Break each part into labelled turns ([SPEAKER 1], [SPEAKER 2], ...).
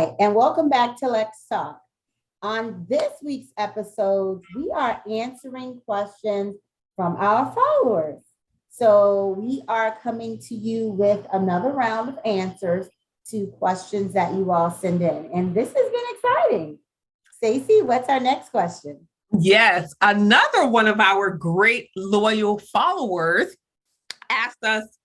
[SPEAKER 1] Hi, and welcome back to Let's Talk. On this week's episode, we are answering questions from our followers. So we are coming to you with another round of answers to questions that you all send in. And this has been exciting. Stacey, what's our next question?
[SPEAKER 2] Yes, another one of our great loyal followers asked us,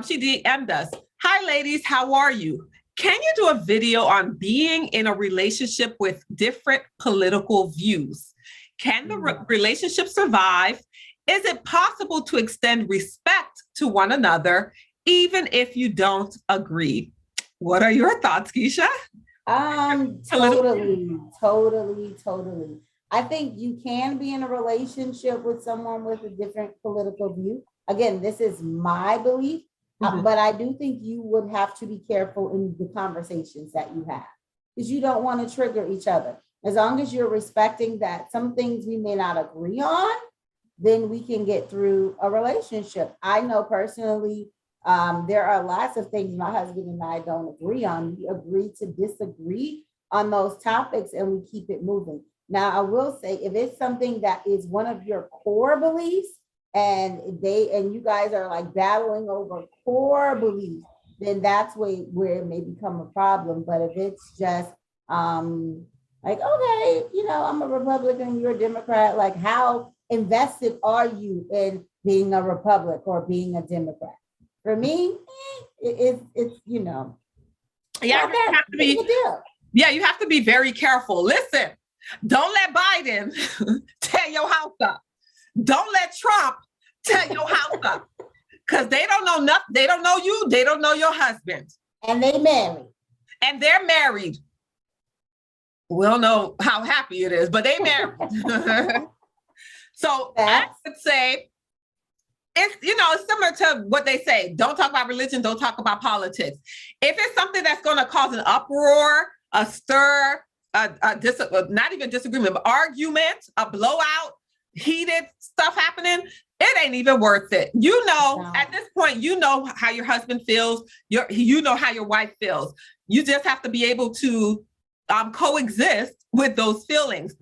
[SPEAKER 2] she DM'd us, "Hi ladies, how are you? Can you do a video on being in a relationship with different political views? Can the relationship survive? Is it possible to extend respect to one another, even if you don't agree?" What are your thoughts, Keisha?
[SPEAKER 1] Totally. I think you can be in a relationship with someone with a different political view. Again, this is my belief. But I do think you would have to be careful in the conversations that you have because you don't want to trigger each other. As long as you're respecting that some things we may not agree on, then we can get through a relationship. I know personally, there are lots of things my husband and I don't agree on. We agree to disagree on those topics and we keep it moving. Now, I will say if it's something that is one of your core beliefs, and you guys are like battling over core beliefs, then that's where it may become a problem. But if it's just like, okay, I'm a Republican, you're a Democrat, like how invested are you in being a Republican or being a Democrat? For me, it's you have to be
[SPEAKER 2] you have to be very careful. Listen, don't let Biden tear your house up. Don't let Trump tear your house up because they don't know nothing. They don't know you. They don't know your husband.
[SPEAKER 1] And they're
[SPEAKER 2] married. We don't know how happy it is, but they married. So I would say it's similar to what they say. Don't talk about religion. Don't talk about politics. If it's something that's going to cause an uproar, a stir, not even disagreement, but argument, a blowout, heated stuff happening, it ain't even worth it. At this point, you know how your husband feels. You know how your wife feels. You just have to be able to coexist with those feelings.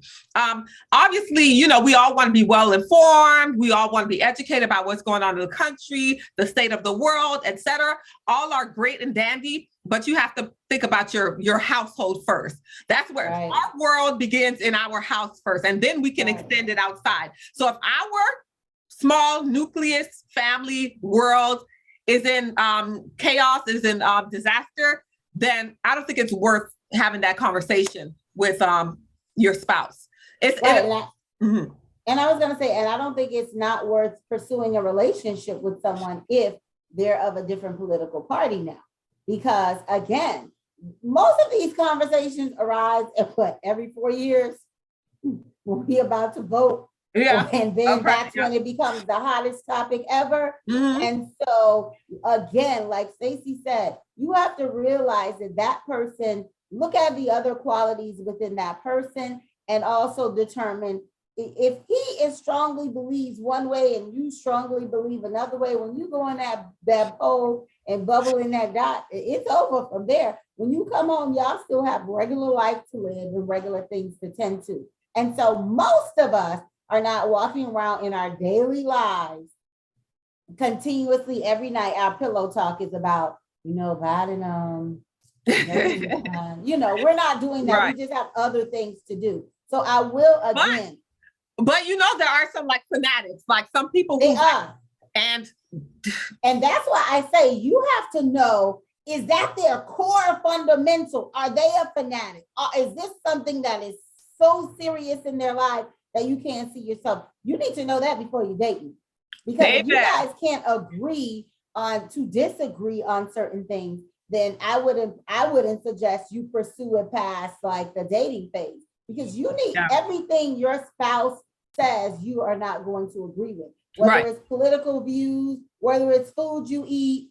[SPEAKER 2] Obviously, we all want to be well informed. We all want to be educated about what's going on in the country, the state of the world, etc. All are great and dandy, but you have to think about your household first. That's where our world begins, in our house first, and then we can extend it outside. So if our small nucleus family world is in chaos, is in disaster, then I don't think it's worth having that conversation with your spouse.
[SPEAKER 1] And I was going to say, and I don't think it's not worth pursuing a relationship with someone if they're of a different political party now. Because again, most of these conversations arise every 4 years. We'll be about to vote.
[SPEAKER 2] Yeah.
[SPEAKER 1] And then that's when it becomes the hottest topic ever. And so again, like Stacey said, you have to realize that person, look at the other qualities within that person and also determine if he strongly believes one way and you strongly believe another way. When you go in that hole and bubble in that dot, it's over from there. When you come home, y'all still have regular life to live and regular things to tend to. And so most of us are not walking around in our daily lives continuously every night. Our pillow talk is about, Biden, we're not doing that. Right. We just have other things to do. So I will again.
[SPEAKER 2] But there are some like fanatics, like some people
[SPEAKER 1] who are. And that's why I say you have to know, is that their core fundamental? Are they a fanatic? Or is this something that is so serious in their life that you can't see yourself? You need to know that before you date me. Because if you guys can't agree to disagree on certain things, then I wouldn't suggest you pursue it past like the dating phase, because you need everything your spouse says you are not going to agree with, whether it's political views, whether it's food you eat,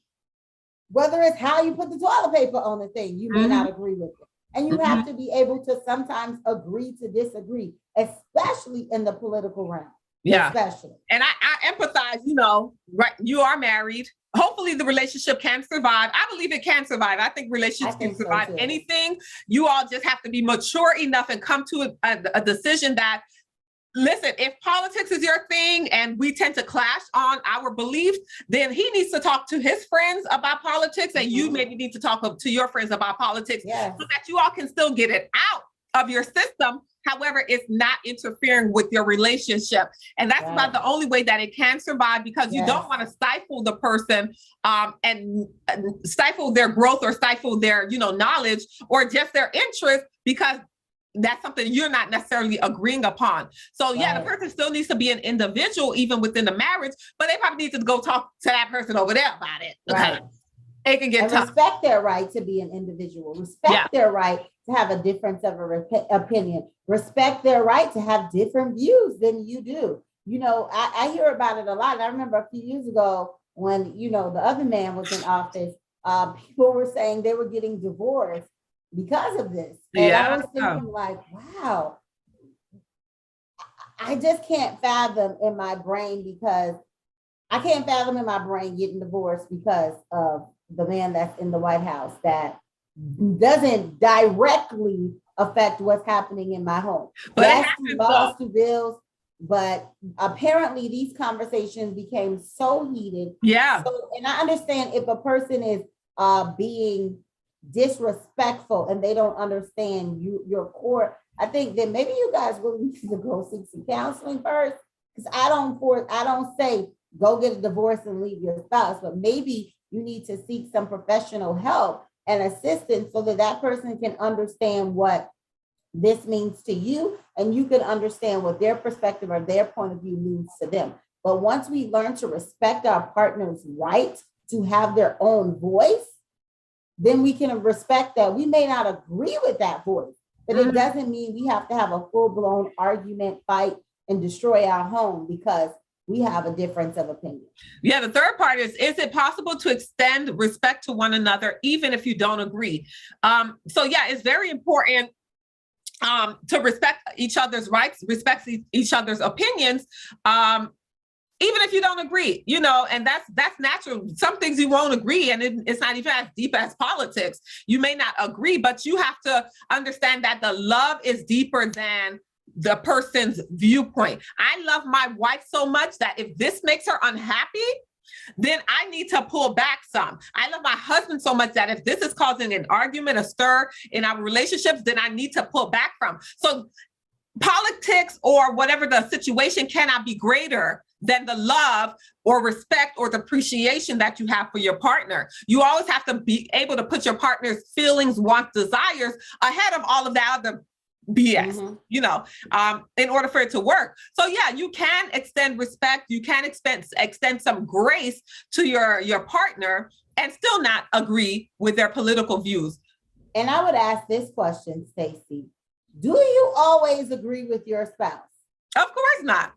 [SPEAKER 1] whether it's how you put the toilet paper on the thing, you may not agree with it. And you have to be able to sometimes agree to disagree, especially in the political realm.
[SPEAKER 2] Yeah.
[SPEAKER 1] Especially.
[SPEAKER 2] And I empathize, you know, right? You are married. Hopefully the relationship can survive. I believe it can survive. I think relationships can survive anything. You all just have to be mature enough and come to a decision that, listen, if politics is your thing and we tend to clash on our beliefs, then he needs to talk to his friends about politics, and you maybe need to talk to your friends about politics, so that you all can still get it out of your system. However, it's not interfering with your relationship. And that's about the only way that it can survive, because you don't want to stifle the person and stifle their growth or stifle their, you know, knowledge or just their interest, because that's something you're not necessarily agreeing upon. So the person still needs to be an individual even within the marriage, but they probably need to go talk to that person over there about it.
[SPEAKER 1] Right.
[SPEAKER 2] It can get tough.
[SPEAKER 1] Respect their right to be an individual. Respect their right to have a difference of opinion. Respect their right to have different views than you do. You know, I hear about it a lot. And I remember a few years ago when, you know, the other man was in office, people were saying they were getting divorced because of this. And I was thinking like, wow, I just can't fathom in my brain, because I can't fathom in my brain getting divorced because of the man that's in the White House that doesn't directly affect what's happening in my home.
[SPEAKER 2] But yes,
[SPEAKER 1] he lost 2 bills, but apparently these conversations became so heated.
[SPEAKER 2] Yeah.
[SPEAKER 1] So, and I understand if a person is being disrespectful and they don't understand your core, I think that maybe you guys really need to go seek some counseling first. Because I don't say go get a divorce and leave your spouse, but maybe you need to seek some professional help and assistance so that that person can understand what this means to you, and you can understand what their perspective or their point of view means to them. But once we learn to respect our partner's right to have their own voice, then we can respect that we may not agree with that voice, but it doesn't mean we have to have a full-blown argument, fight, and destroy our home because we have a difference of opinion.
[SPEAKER 2] Yeah, the third part is it possible to extend respect to one another even if you don't agree? So yeah, it's very important to respect each other's rights, respect each other's opinions, even if you don't agree, you know, and that's natural. Some things you won't agree, and it's not even as deep as politics. You may not agree, but you have to understand that the love is deeper than the person's viewpoint. I love my wife so much that if this makes her unhappy, then I need to pull back some. I love my husband so much that if this is causing an argument, a stir in our relationships, then I need to pull back from. So politics or whatever the situation cannot be greater than the love or respect or the appreciation that you have for your partner. You always have to be able to put your partner's feelings, wants, desires ahead of all of the other BS, you know, in order for it to work. So yeah, you can extend respect, you can extend some grace to your partner and still not agree with their political views.
[SPEAKER 1] And I would ask this question, Stacey, do you always agree with your spouse?
[SPEAKER 2] Of course not.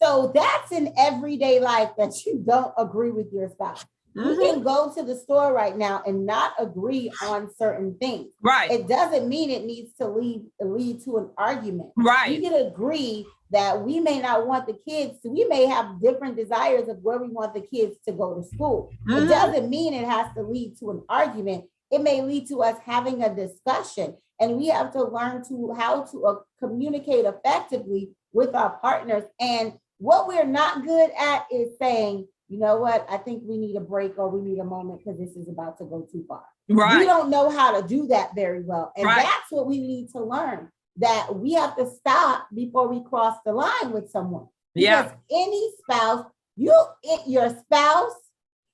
[SPEAKER 1] So that's in everyday life that you don't agree with your spouse. You can go to the store right now and not agree on certain things.
[SPEAKER 2] Right.
[SPEAKER 1] It doesn't mean it needs to lead to an argument.
[SPEAKER 2] Right.
[SPEAKER 1] We can agree that we may not want the kids to, we may have different desires of where we want the kids to go to school. It doesn't mean it has to lead to an argument. It may lead to us having a discussion, and we have to learn how to communicate effectively with our partners. And what we're not good at is saying, you know what, I think we need a break or we need a moment because this is about to go too far.
[SPEAKER 2] Right.
[SPEAKER 1] We don't know how to do that very well. And that's what we need to learn, that we have to stop before we cross the line with someone. Because any spouse, your spouse,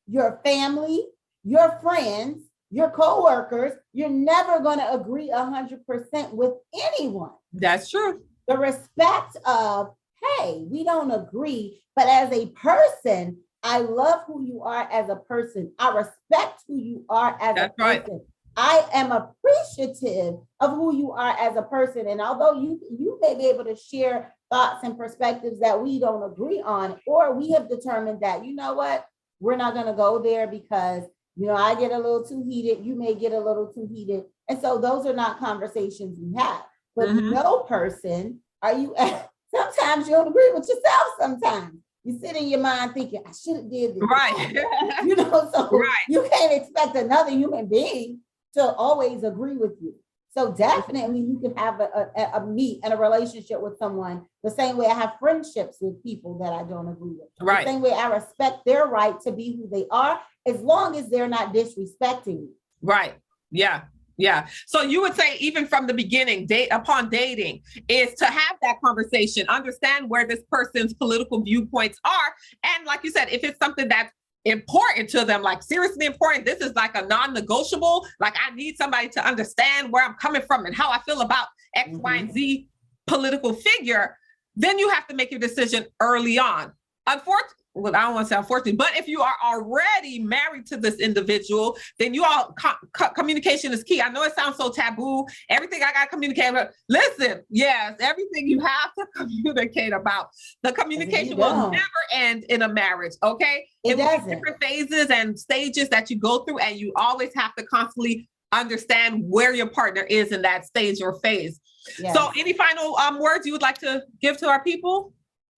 [SPEAKER 1] your family, your friends, your coworkers, you're never going to agree 100% with anyone.
[SPEAKER 2] That's true.
[SPEAKER 1] The respect of, hey, we don't agree, but as a person, I love who you are as a person. I respect who you are as a person. Right. I am appreciative of who you are as a person. And although you may be able to share thoughts and perspectives that we don't agree on, or we have determined that, you know what, we're not going to go there because, you know, I get a little too heated. You may get a little too heated. And so those are not conversations we have. But no person, are you sometimes you don't agree with yourself sometimes. You sit in your mind thinking, I should have did this.
[SPEAKER 2] Right.
[SPEAKER 1] So
[SPEAKER 2] Right.
[SPEAKER 1] you can't expect another human being to always agree with you. So definitely you can have a meet and a relationship with someone the same way I have friendships with people that I don't agree with.
[SPEAKER 2] Right.
[SPEAKER 1] The same way I respect their right to be who they are, as long as they're not disrespecting you.
[SPEAKER 2] Right. Yeah. Yeah. So you would say even from the beginning, upon dating, is to have that conversation, understand where this person's political viewpoints are. And like you said, if it's something that's important to them, like seriously important, this is like a non-negotiable, like I need somebody to understand where I'm coming from and how I feel about X, Y, and Z political figure, then you have to make your decision early on. Unfortunately, well, I don't want to say unfortunately, but if you are already married to this individual, then you all communication is key. I know it sounds so taboo. Everything I got to communicate about. Listen, yes, everything you have to communicate about. The communication will never end in a marriage. Okay,
[SPEAKER 1] it
[SPEAKER 2] will be different phases and stages that you go through, and you always have to constantly understand where your partner is in that stage or phase. Yes. So, any final words you would like to give to our people?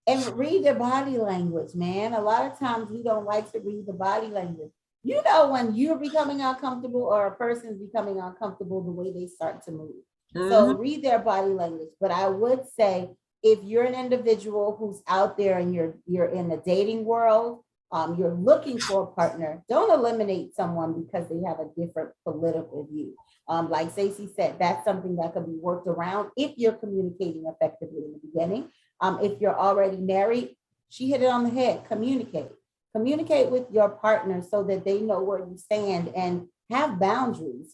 [SPEAKER 1] And read their body language, man. A lot of times we don't like to read the body language. You know, when you're becoming uncomfortable or a person's becoming uncomfortable, the way they start to move. So read their body language. But I would say if you're an individual who's out there and you're in the dating world, you're looking for a partner, don't eliminate someone because they have a different political view. Like Stacey said, that's something that could be worked around if you're communicating effectively in the beginning. If you're already married, she hit it on the head. Communicate with your partner so that they know where you stand, and have boundaries,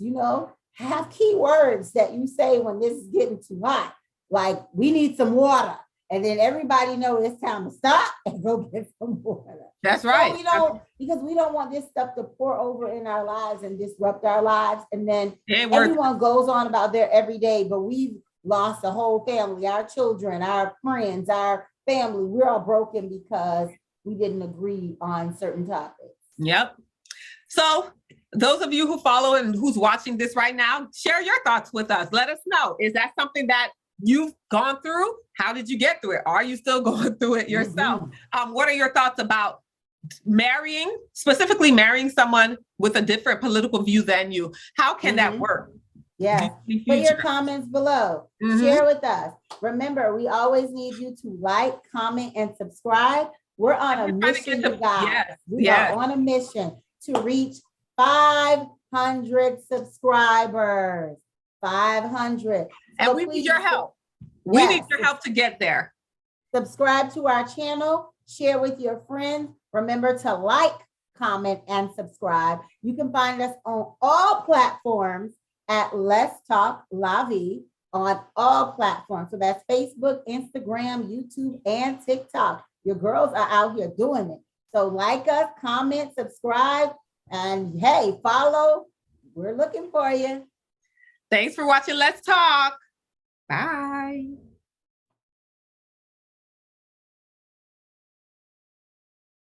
[SPEAKER 1] have key words that you say when this is getting too hot. Like, we need some water. And then everybody knows it's time to stop and go get some water.
[SPEAKER 2] That's right.
[SPEAKER 1] So because we don't want this stuff to pour over in our lives and disrupt our lives. And then everyone goes on about their everyday, but we've lost a whole family, our children, our friends, our family. We're all broken because we didn't agree on certain topics.
[SPEAKER 2] Yep. So those of you who follow and who's watching this right now, share your thoughts with us. Let us know. Is that something that you've gone through? How did you get through it? Are you still going through it yourself? What are your thoughts about specifically marrying someone with a different political view than you? How can that work?
[SPEAKER 1] Yeah, put your comments below. Share with us. Remember, we always need you to like, comment, and subscribe. We're on a mission, you guys. We are on a mission to reach 500 subscribers. 500.
[SPEAKER 2] And we need your help. We need your help to get there.
[SPEAKER 1] Subscribe to our channel. Share with your friends. Remember to like, comment, and subscribe. You can find us on all platforms at Let's Talk La Vie on all platforms. So that's Facebook, Instagram, YouTube, and TikTok. Your girls are out here doing it. So like us, comment, subscribe, and hey, follow. We're looking for you.
[SPEAKER 2] Thanks for watching Let's Talk. Bye.